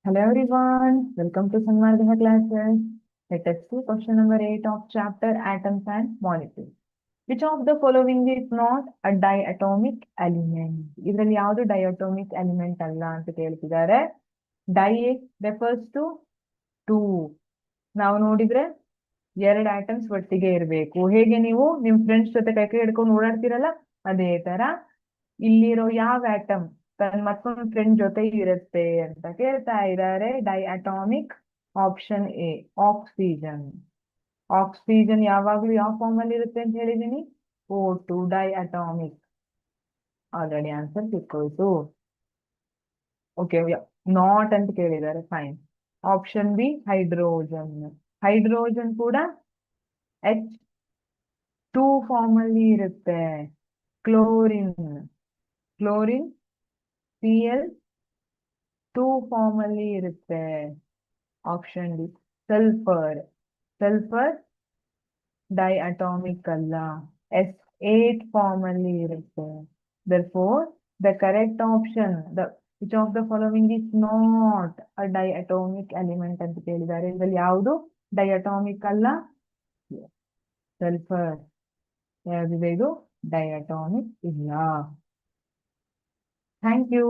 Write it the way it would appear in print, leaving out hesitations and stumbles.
Hello everyone, welcome to Sanmargana classes. Let us see question number 8 of chapter Atoms and Molecules. Which of the following is not a diatomic element? ಇದರಲ್ಲಿ ಯಾವುದು diatomic element ಅಲ್ಲ ಅಂತ ಕೇಳ್ತಿದ್ದಾರೆ. Di refers to two. ನಾವು ನೋಡಿದ್ರೆ ಎರಡು atoms ಒಟ್ಟಿಗೆ ಇರಬೇಕು. ಹೇಗೆ ನೀವು ನಿಮ್ ಫ್ರೆಂಡ್ಸ್ ಜೊತೆ ಕೈ ಕೈ ಹಿಡ್ಕೊಂಡು ಓಡಾಡ್ತಿರಲ್ಲ, ಅದೇ ತರ ಇಲ್ಲಿರೋ ಯಾವ ಆಟಮ್ ತನ್ನ ಮತ್ತೊಂದು ಫ್ರೆಂಡ್ ಜೊತೆ ಇರುತ್ತೆ ಅಂತ ಕೇಳ್ತಾ ಇದ್ದಾರೆ. Diatomic option A oxygen. Oxygen ಯಾವಾಗ್ಲೂ ಯಾವ ಫಾರ್ಮ್ ಅಲ್ಲಿ ಇರುತ್ತೆ ಅಂತ ಹೇಳಿದೀನಿ, O2 ಡೈಅಟಾಮಿಕ್. ಆಲ್ರೆಡಿ ಆನ್ಸರ್ ಸಿಕ್ಕೋಯ್ತು. ಓಕೆ, ನಾಟ್ ಅಂತ ಕೇಳಿದ್ದಾರೆ, fine. Option B hydrogen. Hydrogen ಕೂಡ H2 ಫಾರ್ಮ್ ಅಲ್ಲಿ ಇರುತ್ತೆ. ಕ್ಲೋರಿನ್ ಕ್ಲೋರಿನ್ Cl2 ಫಾರ್ಮ್ ಅಲ್ಲಿ ಇರುತ್ತೆ. Option D sulphur. ಸಲ್ಫರ್ ಡೈಅಟಾಮಿಕ್ ಅಲ್ಲ, S8 ಫಾರ್ಮ್ ಅಲ್ಲಿ ಇರುತ್ತೆ. Therefore, the correct option, which of the following is not a diatomic element ಅಂತ ಕೇಳಿದ್ದಾರೆ. ಇದರಲ್ಲಿ ಯಾವುದು ಡೈಅಟಾಮಿಕ್ ಅಲ್ಲ? ಸಲ್ಫರ್. ಯಾವ್ದಿದೆ ಇದು? ಡೈಅಟಾಮಿಕ್ ಇಲ್ಲ. Thank you.